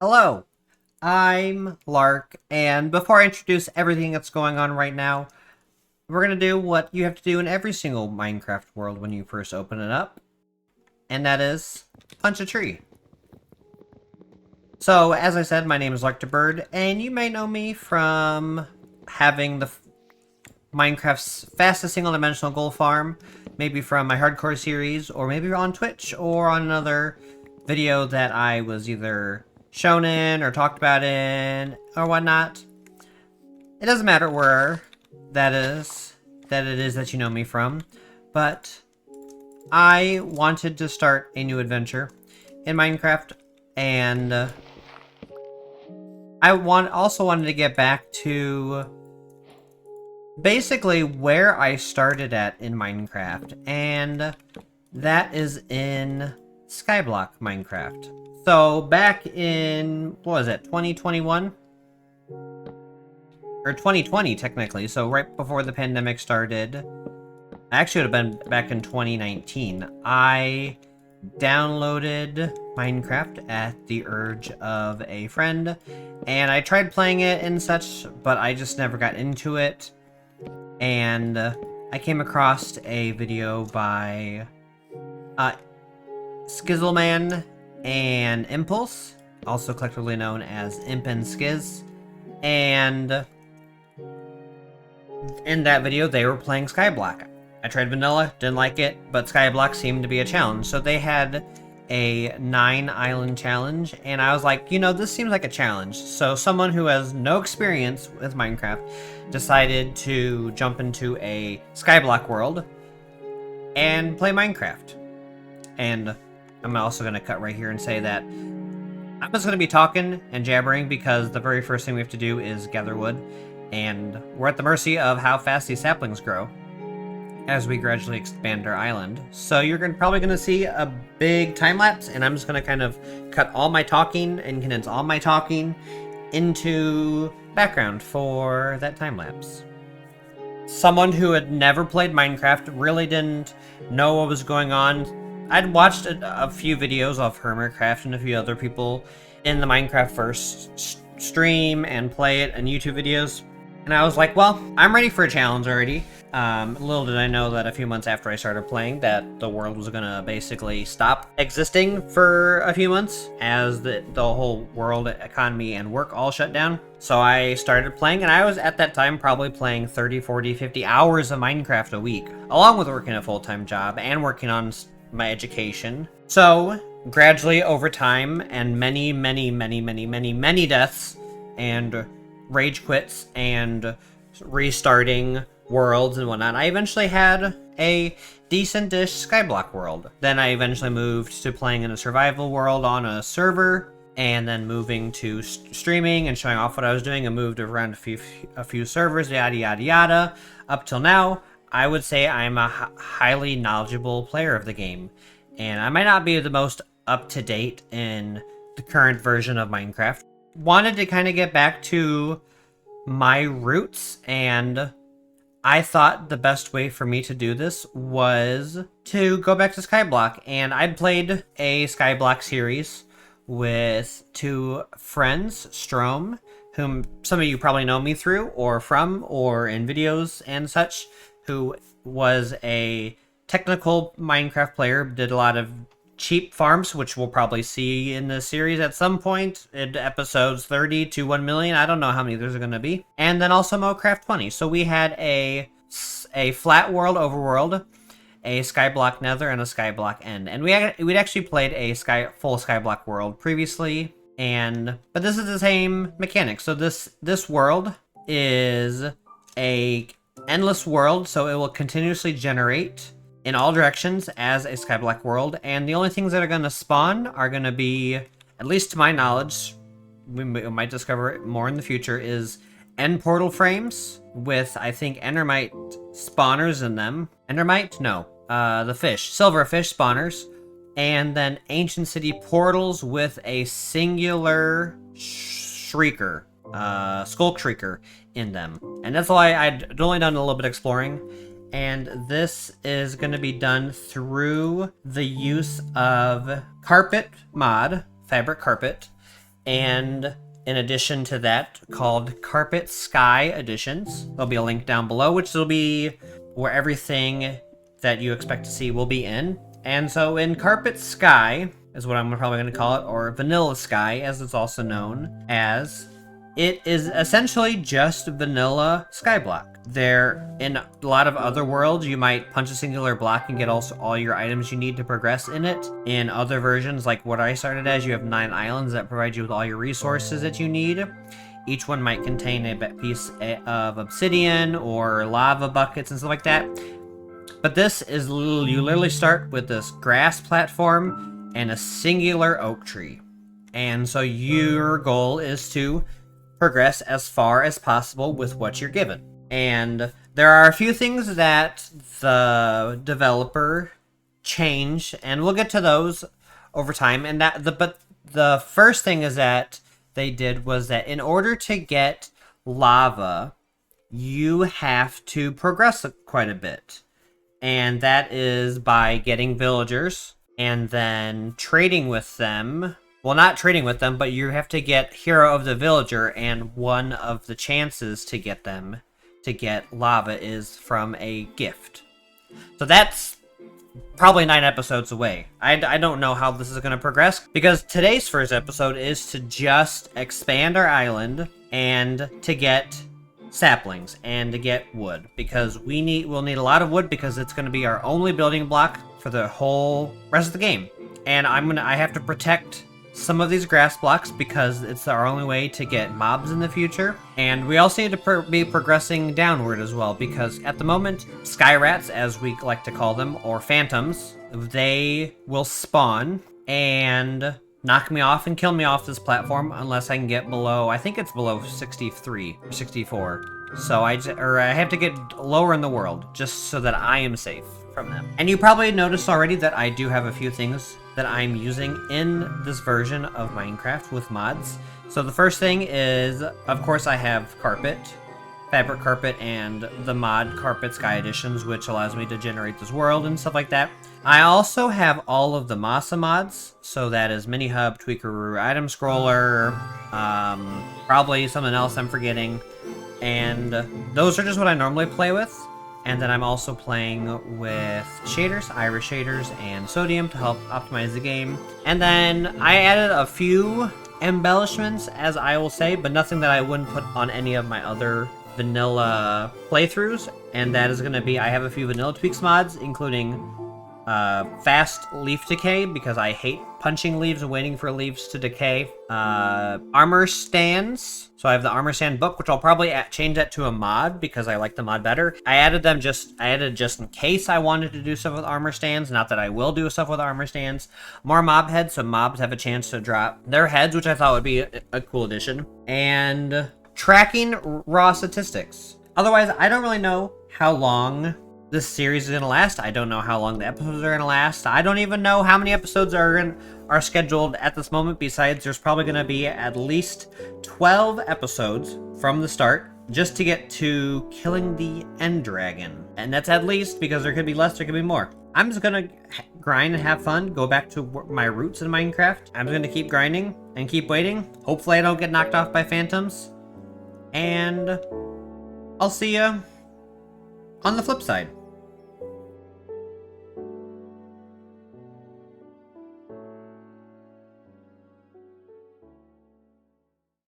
Hello, I'm Lark, and before I introduce everything that's going on right now, we're going to do what you have to do in every single Minecraft world when you first open it up, and that is punch a tree. So, as I said, my name is Lark the Bird, and you may know me from having the Minecraft's fastest single-dimensional gold farm, maybe from my hardcore series, or maybe on Twitch, or on another video that I was either shown in, or talked about in, or whatnot. It doesn't matter where that it is that you know me from, but I wanted to start a new adventure in Minecraft, and I also wanted to get back to basically where I started at in Minecraft, and that is in Skyblock Minecraft. So back in, what was it, 2021? Or 2020, technically, so right before the pandemic started. Actually, it would have been back in 2019. I downloaded Minecraft at the urge of a friend, and I tried playing it and such, but I just never got into it. And I came across a video by Skizzleman and Impulse, also collectively known as Imp and Skiz, and in that video they were playing Skyblock. I tried vanilla, didn't like it, but Skyblock seemed to be a challenge, so they had a 9-island challenge, and I was like, you know, this seems like a challenge. So someone who has no experience with Minecraft decided to jump into a Skyblock world and play Minecraft. And I'm also going to cut right here and say that I'm just going to be talking and jabbering because the very first thing we have to do is gather wood, and we're at the mercy of how fast these saplings grow as we gradually expand our island. So you're probably going to see a big time lapse, and I'm just going to kind of cut all my talking and condense all my talking into background for that time lapse. Someone who had never played Minecraft, really didn't know what was going on. I'd watched a few videos of Hermitcraft and a few other people in the Minecraft first stream and play it and YouTube videos, and I was like, well, I'm ready for a challenge already. Little did I know that a few months after I started playing that the world was gonna basically stop existing for a few months as the whole world economy and work all shut down. So I started playing, and I was at that time probably playing 30, 40, 50 hours of Minecraft a week, along with working a full-time job and working on my education. So gradually over time and many deaths and rage quits and restarting worlds and whatnot, I eventually had a decent-ish Skyblock world. Then I eventually moved to playing in a survival world on a server, and then moving to streaming and showing off what I was doing, and moved around a few servers, yada yada yada. Up till now, I would say I'm a highly knowledgeable player of the game, and I might not be the most up-to-date in the current version of Minecraft. Wanted to kind of get back to my roots, and I thought the best way for me to do this was to go back to Skyblock. And I'd played a Skyblock series with two friends, Strom, whom some of you probably know me through or from or in videos and such, who was a technical Minecraft player, did a lot of cheap farms, which we'll probably see in the series at some point in episodes 30 to 1 million. I don't know how many there's going to be. And then also Mocraft20. So we had a flat world overworld, a Skyblock Nether, and a Skyblock End. And we'd actually played a full Skyblock world previously, but this is the same mechanic. So this world is a endless world, so it will continuously generate in all directions as a Skyblock world, and the only things that are going to spawn are going to be, at least to my knowledge, we might discover it more in the future, is end portal frames with, I think, endermite spawners in them. Endermite? No. The fish. Silverfish spawners. And then ancient city portals with a singular shrieker. Skulk shrieker in them. And that's all I'd only done a little bit exploring. And this is going to be done through the use of carpet mod, fabric carpet, And in addition to that, called Carpet Sky Editions. There'll be a link down below, which will be where everything that you expect to see will be in. And so in Carpet Sky is what I'm probably going to call it, or Vanilla Sky, as it's also known as. It is essentially just vanilla Skyblock. There, in a lot of other worlds, you might punch a singular block and get also all your items you need to progress in it. In other versions, like what I started as, you have 9 islands that provide you with all your resources that you need. Each one might contain a piece of obsidian or lava buckets and stuff like that. But this is, you literally start with this grass platform and a singular oak tree. And so your goal is to progress as far as possible with what you're given. And there are a few things that the developer changed, and we'll get to those over time. And but the first thing is that they did was that in order to get lava, you have to progress quite a bit. And that is by getting villagers and then trading with them. Well, not trading with them, but you have to get Hero of the Villager, and one of the chances to get them to get lava is from a gift. So that's probably 9 episodes away. I don't know how this is going to progress, because today's first episode is to just expand our island and to get saplings and to get wood, because we'll need a lot of wood, because it's going to be our only building block for the whole rest of the game. And I have to protect some of these grass blocks because it's our only way to get mobs in the future. And we also need to be progressing downward as well, because at the moment, sky rats, as we like to call them, or phantoms, they will spawn and knock me off and kill me off this platform unless I can get below, I think it's below 63 or 64. So I have to get lower in the world just so that I am safe from them. And you probably noticed already that I do have a few things that I'm using in this version of Minecraft with mods. So the first thing is, of course, I have carpet, fabric carpet, and the mod Carpet Sky Editions, which allows me to generate this world and stuff like that. I also have all of the Masa mods, so that is Minihud, Tweakeroo, Itemscroller, probably something else I'm forgetting, and those are just what I normally play with. And then I'm also playing with shaders, iris shaders, and sodium to help optimize the game. And then I added a few embellishments, as I will say, but nothing that I wouldn't put on any of my other vanilla playthroughs. And that is going to be, I have a few vanilla tweaks mods, including fast leaf decay, because I hate punching leaves and waiting for leaves to decay. Armor stands. So I have the armor stand book, which I'll probably change that to a mod because I like the mod better. I added just in case I wanted to do stuff with armor stands. Not that I will do stuff with armor stands. More mob heads, so mobs have a chance to drop their heads, which I thought would be a cool addition. And tracking raw statistics. Otherwise, I don't really know how long this series is going to last. I don't know how long the episodes are going to last. I don't even know how many episodes are scheduled at this moment. Besides, there's probably going to be at least 12 episodes from the start just to get to killing the end dragon. And that's at least, because there could be less, there could be more. I'm just going to grind and have fun, go back to my roots in Minecraft. I'm just going to keep grinding and keep waiting. Hopefully I don't get knocked off by phantoms. And I'll see ya on the flip side.